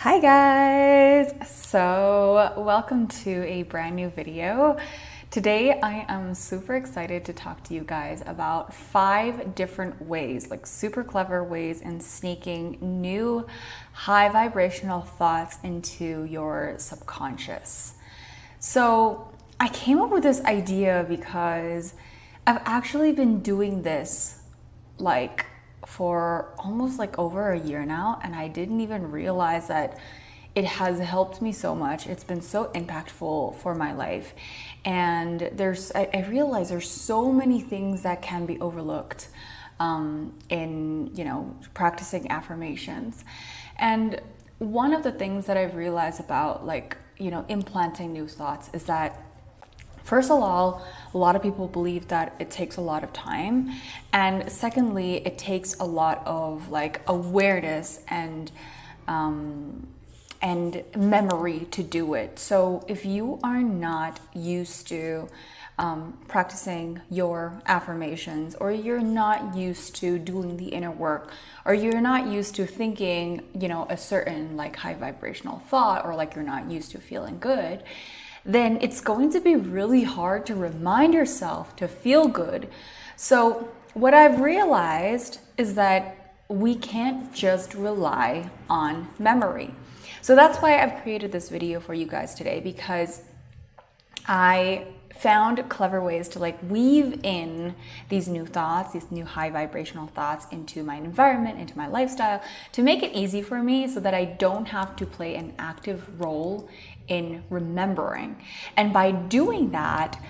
Hi guys! So welcome to a brand new video. Today I am super excited to talk to you guys about 5 different ways, like super clever ways in sneaking new high vibrational thoughts into your subconscious. So I came up with this idea because I've actually been doing this for almost over a year now, and I didn't even realize that it has helped me so much. It's been so impactful for my life, and I realize there's so many things that can be overlooked in practicing affirmations. And one of the things that I've realized about implanting new thoughts is that, first of all, a lot of people believe that it takes a lot of time. And secondly, it takes a lot of awareness and memory to do it. So if you are not used to practicing your affirmations, or you're not used to doing the inner work, or you're not used to thinking, a certain high vibrational thought, or you're not used to feeling good, then it's going to be really hard to remind yourself to feel good. So what I've realized is that we can't just rely on memory. So that's why I've created this video for you guys today, because I found clever ways to weave in these new thoughts, these new high vibrational thoughts into my environment, into my lifestyle, to make it easy for me so that I don't have to play an active role in remembering. And by doing that,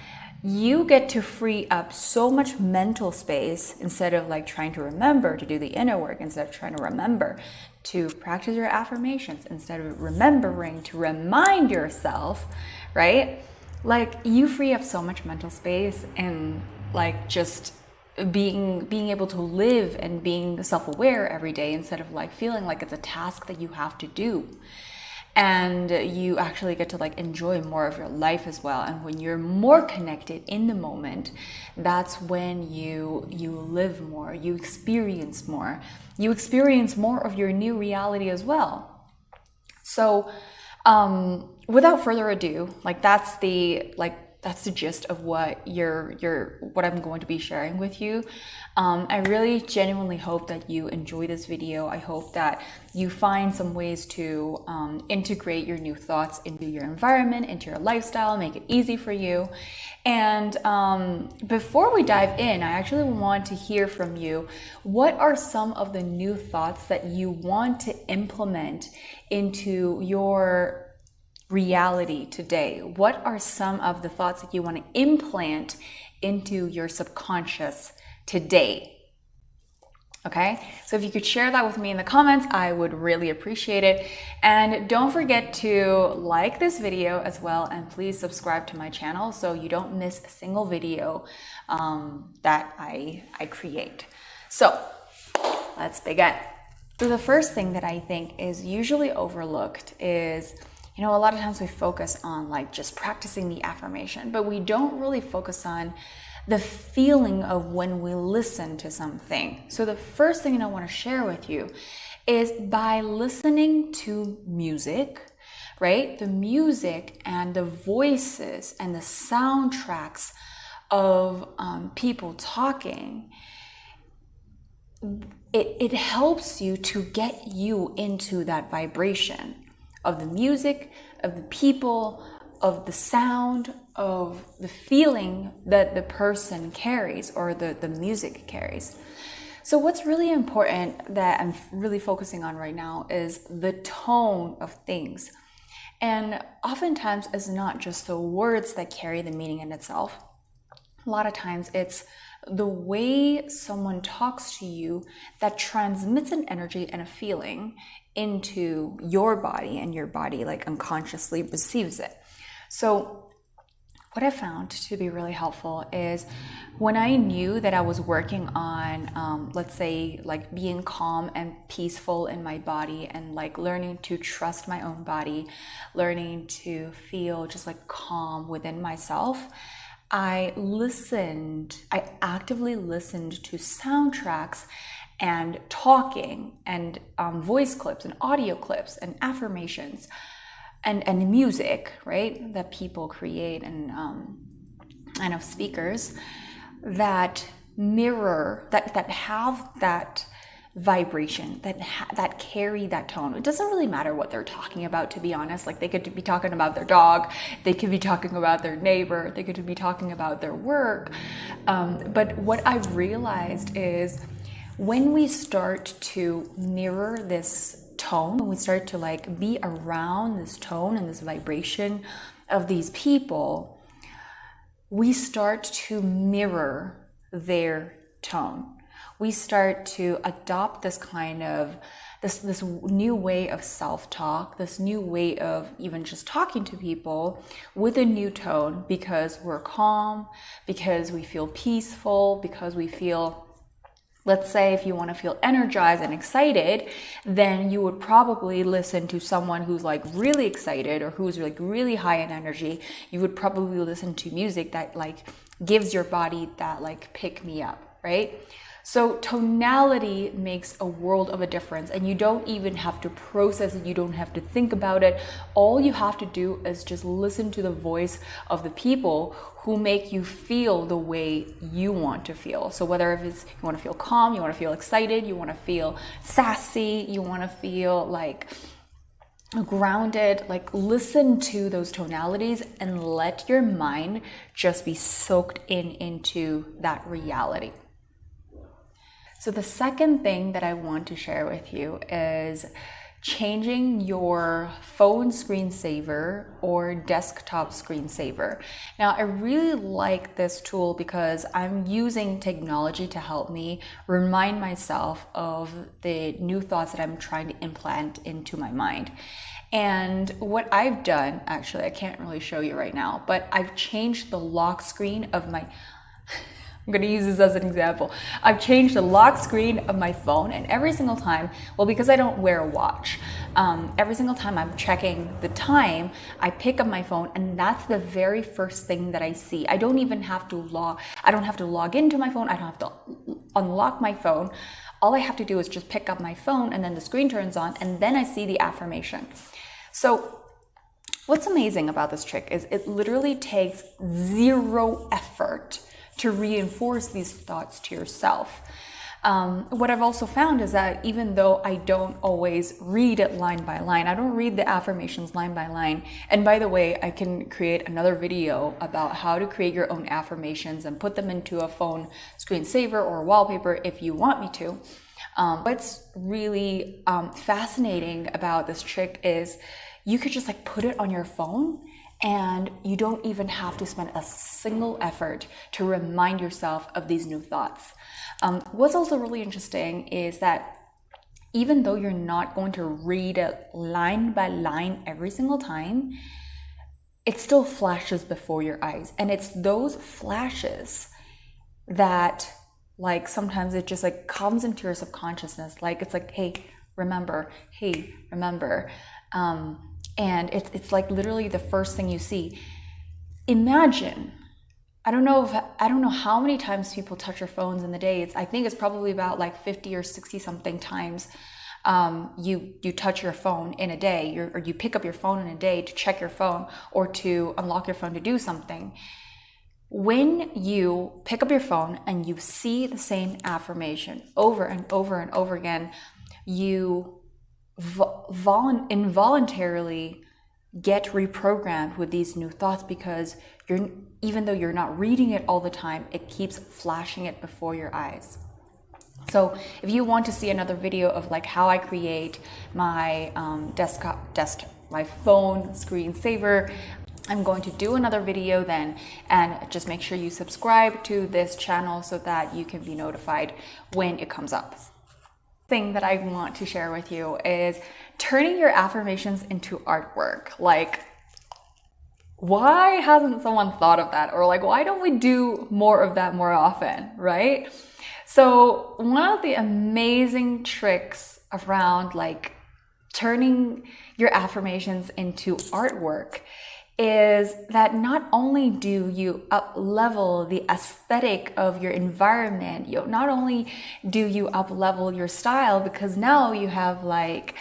you get to free up so much mental space instead of trying to remember to do the inner work, instead of trying to remember to practice your affirmations, instead of remembering to remind yourself, right? You free up so much mental space and just being able to live and being self-aware every day, instead of feeling like it's a task that you have to do. And you actually get to enjoy more of your life as well. And when you're more connected in the moment, that's when you live more, you experience more of your new reality as well. So without further ado, that's the gist of what what I'm going to be sharing with you. I really genuinely hope that you enjoy this video. I hope that you find some ways to integrate your new thoughts into your environment, into your lifestyle, make it easy for you. And before we dive in, I actually want to hear from you. What are some of the new thoughts that you want to implement into your reality today? What are some of the thoughts that you want to implant into your subconscious today? Okay, so if you could share that with me in the comments, I would really appreciate it. And don't forget to like this video as well, and please subscribe to my channel so you don't miss a single video that I create. So let's begin. So the first thing that I think is usually overlooked is, a lot of times we focus on just practicing the affirmation, but we don't really focus on the feeling of when we listen to something. So the first thing I want to share with you is, by listening to music, right? The music and the voices and the soundtracks of people talking, it helps you to get you into that vibration of the music, of the people, of the sound, of the feeling that the person carries, or the music carries. So what's really important that I'm really focusing on right now is the tone of things. And oftentimes it's not just the words that carry the meaning in itself. A lot of times it's the way someone talks to you that transmits an energy and a feeling into your body, and your body unconsciously receives it. So what I found to be really helpful is, when I knew that I was working on, let's say, being calm and peaceful in my body, and learning to trust my own body, learning to feel just calm within myself, I actively listened to soundtracks and talking and voice clips and audio clips and affirmations and music, right, that people create, and of speakers that mirror, that have that vibration, that carry that tone. It doesn't really matter what they're talking about, to be honest. Like, they could be talking about their dog, they could be talking about their neighbor, they could be talking about their work. But what I've realized is when we start to mirror this tone, when we start to like be around this tone and this vibration of these people, we start to mirror their tone. We start to adopt this kind of this new way of self-talk, this new way of even just talking to people with a new tone, because we're calm, because we feel peaceful, because we feel, let's say if you want to feel energized and excited, then you would probably listen to someone who's like really excited or who's like really high in energy. You would probably listen to music that like gives your body that like pick me up, right? So tonality makes a world of a difference, and you don't even have to process it. You don't have to think about it. All you have to do is just listen to the voice of the people who make you feel the way you want to feel. So whether if it's, you want to feel calm, you want to feel excited, you want to feel sassy, you want to feel like grounded, like listen to those tonalities and let your mind just be soaked into that reality. So the second thing that I want to share with you is changing your phone screensaver or desktop screensaver. Now, I really like this tool because I'm using technology to help me remind myself of the new thoughts that I'm trying to implant into my mind. And what I've done, actually, I can't really show you right now, but I've changed the lock screen of my I'm going to use this as an example. I've changed the lock screen of my phone, and every single time, well, because I don't wear a watch, every single time I'm checking the time, I pick up my phone, and that's the very first thing that I see. I don't even have to log into my phone. I don't have to unlock my phone. All I have to do is just pick up my phone, and then the screen turns on, and then I see the affirmation. So what's amazing about this trick is it literally takes zero effort to reinforce these thoughts to yourself. What I've also found is that even though I don't always read it line by line, I don't read the affirmations line by line. And by the way, I can create another video about how to create your own affirmations and put them into a phone screensaver or wallpaper if you want me to. What's really fascinating about this trick is you could just like put it on your phone, and you don't even have to spend a single effort to remind yourself of these new thoughts. What's also really interesting is that even though you're not going to read it line by line every single time, it still flashes before your eyes. And it's those flashes that like sometimes it just like comes into your subconsciousness. Like it's like, hey, remember. And it's like literally the first thing you see. Imagine, I don't know how many times people touch their phones in the day. I think it's probably about like 50 or 60 something times you touch your phone in a day, or you pick up your phone in a day to check your phone or to unlock your phone to do something. When you pick up your phone and you see the same affirmation over and over and over again, you involuntarily get reprogrammed with these new thoughts, because even though you're not reading it all the time, it keeps flashing it before your eyes. So if you want to see another video of like how I create my my phone screensaver, I'm going to do another video then, and just make sure you subscribe to this channel so that you can be notified when it comes up. Thing that I want to share with you is turning your affirmations into artwork. Like, why hasn't someone thought of that? Or like, why don't we do more of that more often, right? So one of the amazing tricks around like turning your affirmations into artwork is that not only do you up level the aesthetic of your environment, not only do you up level your style, because now you have like,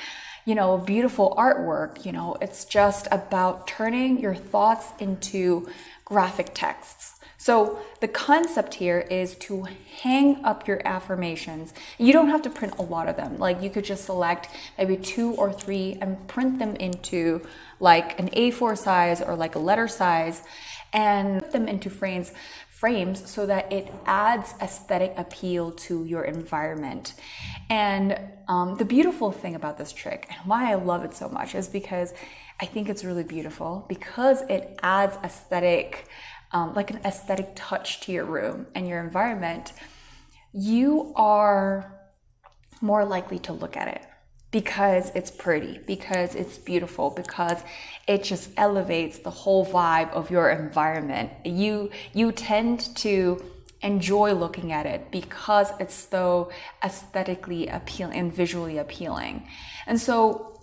beautiful artwork. It's just about turning your thoughts into graphic texts. So the concept here is to hang up your affirmations. You don't have to print a lot of them. Like, you could just select maybe 2 or 3 and print them into like an A4 size or like a letter size, and put them into frames so that it adds aesthetic appeal to your environment. And the beautiful thing about this trick, and why I love it so much, is because I think it's really beautiful because it adds aesthetic, like an aesthetic touch to your room and your environment. You are more likely to look at it because it's pretty, because it's beautiful, because it just elevates the whole vibe of your environment. You tend to enjoy looking at it because it's so aesthetically appealing and visually appealing. And so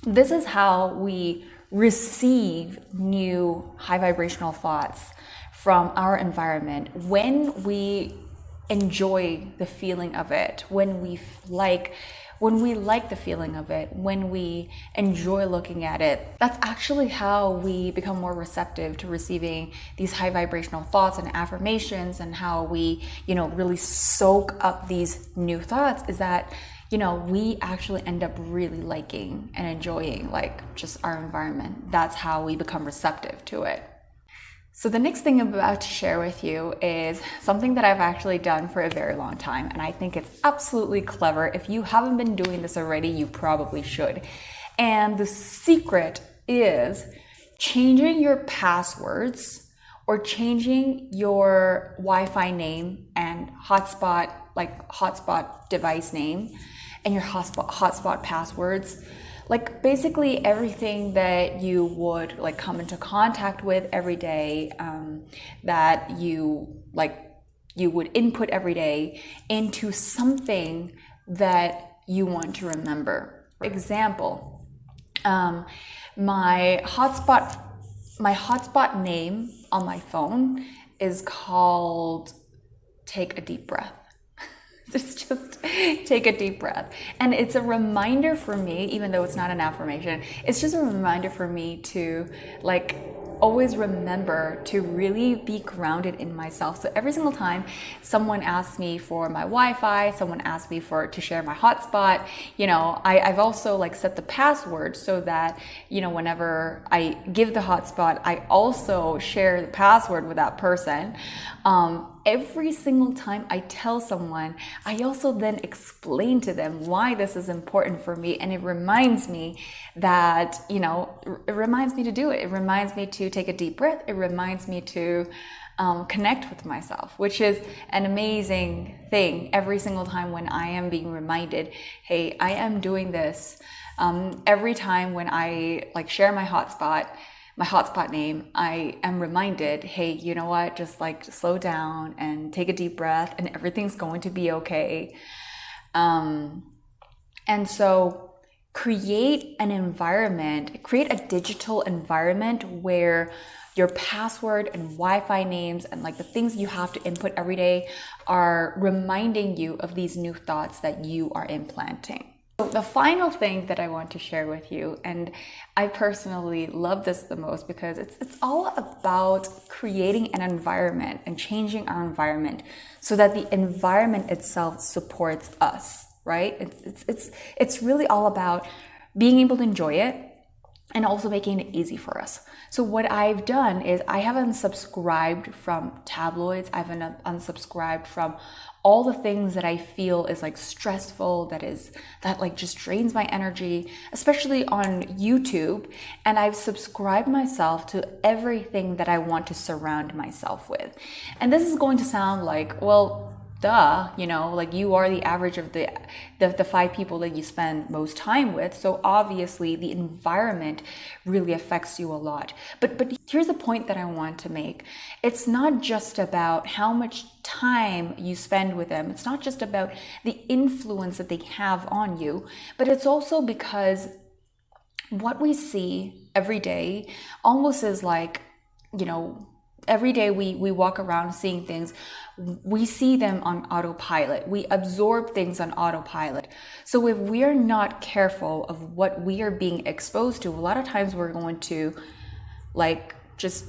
this is how we receive new high vibrational thoughts from our environment. When we enjoy the feeling of it, when we like the feeling of it, when we enjoy looking at it, that's actually how we become more receptive to receiving these high vibrational thoughts and affirmations, and how we, really soak up these new thoughts, is that, we actually end up really liking and enjoying like just our environment. That's how we become receptive to it. So the next thing I'm about to share with you is something that I've actually done for a very long time, and I think it's absolutely clever. If you haven't been doing this already, you probably should. And the secret is changing your passwords, or changing your Wi-Fi name and hotspot device name, and your hotspot passwords. Like basically everything that you would like come into contact with every day, that you would input every day into something that you want to remember. For example, my hotspot name on my phone is called Take a Deep Breath. It's just take a deep breath. And it's a reminder for me, even though it's not an affirmation, it's just a reminder for me to always remember to really be grounded in myself. So every single time someone asks me for my Wi-Fi, someone asks me to share my hotspot, I've also set the password so that, whenever I give the hotspot, I also share the password with that person. Every single time I tell someone, I also then explain to them why this is important for me. And it reminds me that, it reminds me to do it. It reminds me to take a deep breath. It reminds me to connect with myself, which is an amazing thing. Every single time when I am being reminded, hey, I am doing this. Every time when I share my hotspot name, I am reminded, hey, you know what, just slow down and take a deep breath and everything's going to be okay. And so create a digital environment where your password and Wi-Fi names and the things you have to input every day are reminding you of these new thoughts that you are implanting. So the final thing that I want to share with you, and I personally love this the most because it's all about creating an environment and changing our environment so that the environment itself supports us, right? It's really all about being able to enjoy it and also making it easy for us. So what I've done is I have unsubscribed from tabloids. I've unsubscribed from all the things that I feel is stressful, that just drains my energy, especially on YouTube. And I've subscribed myself to everything that I want to surround myself with. And this is going to sound like, well, duh, you are the average of the 5 people that you spend most time with. So obviously the environment really affects you a lot. But here's the point that I want to make. It's not just about how much time you spend with them. It's not just about the influence that they have on you, but it's also because what we see every day almost is like, every day we walk around seeing things, we see them on autopilot. We absorb things on autopilot. So if we are not careful of what we are being exposed to, a lot of times we're going to just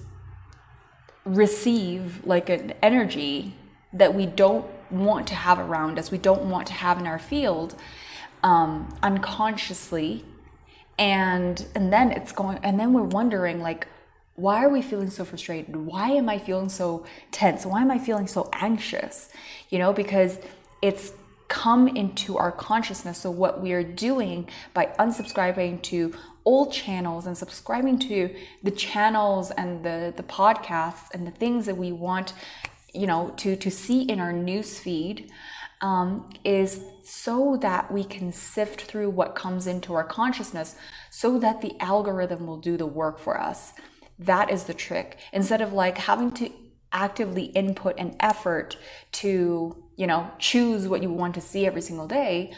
receive an energy that we don't want to have around us, we don't want to have in our field, unconsciously, and then we're wondering, why are we feeling so frustrated? Why am I feeling so tense? Why am I feeling so anxious? Because it's come into our consciousness. So what we are doing by unsubscribing to old channels and subscribing to the channels and the podcasts and the things that we want, to see in our news feed, is so that we can sift through what comes into our consciousness so that the algorithm will do the work for us. That is the trick. Instead of having to actively input an effort to, choose what you want to see every single day,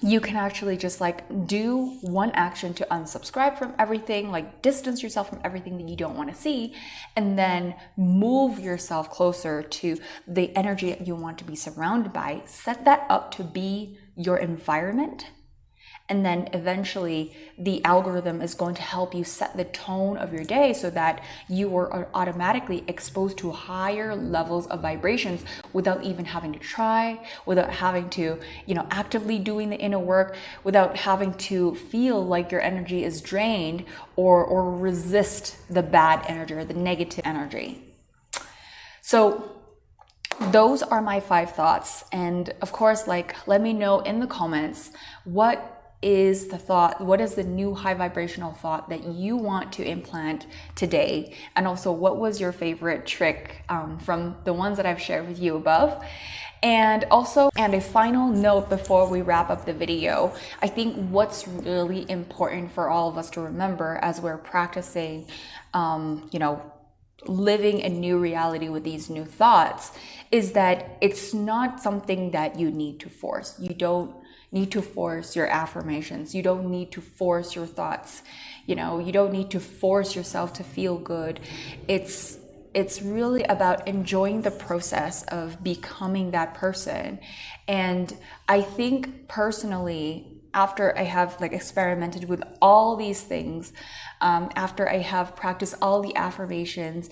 you can actually just do one action to unsubscribe from everything, distance yourself from everything that you don't want to see, and then move yourself closer to the energy that you want to be surrounded by. Set that up to be your environment. And then eventually the algorithm is going to help you set the tone of your day so that you are automatically exposed to higher levels of vibrations without even having to try, without having to, actively doing the inner work, without having to feel like your energy is drained or resist the bad energy or the negative energy. So those are my 5 thoughts. And of course, let me know in the comments, what is the new high vibrational thought that you want to implant today? And also, what was your favorite trick from the ones that I've shared with you above? And a final note before we wrap up the video, I think what's really important for all of us to remember as we're practicing, living a new reality with these new thoughts, is that it's not something that you need to force. You don't need to force your affirmations. You don't need to force your thoughts. You don't need to force yourself to feel good. It's really about enjoying the process of becoming that person. And I think personally, after I have experimented with all these things, after I have practiced all the affirmations,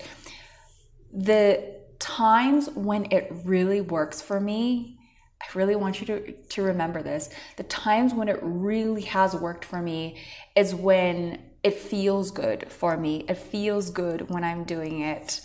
the times when it really works for me, I really want you to remember this. The times when it really has worked for me is when it feels good for me. It feels good when I'm doing it.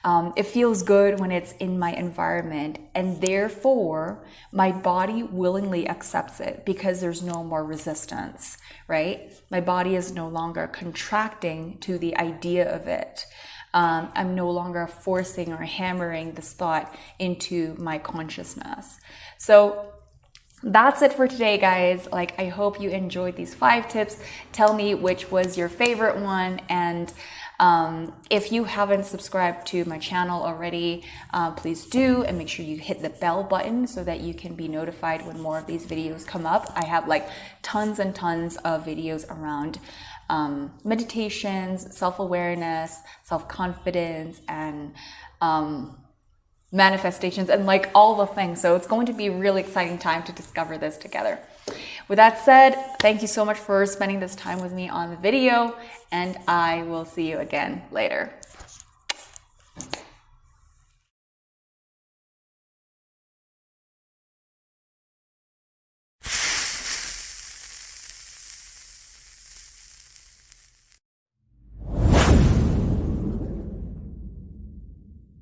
It feels good when it's in my environment, and therefore my body willingly accepts it because there's no more resistance, right? My body is no longer contracting to the idea of it. I'm no longer forcing or hammering this thought into my consciousness. So that's it for today, guys. I hope you enjoyed these 5 tips. Tell me which was your favorite one. And if you haven't subscribed to my channel already, please do, and make sure you hit the bell button so that you can be notified when more of these videos come up. I have tons and tons of videos around meditations, self-awareness, self-confidence, and manifestations, and all the things. So it's going to be a really exciting time to discover this together. With that said, thank you so much for spending this time with me on the video, and I will see you again later.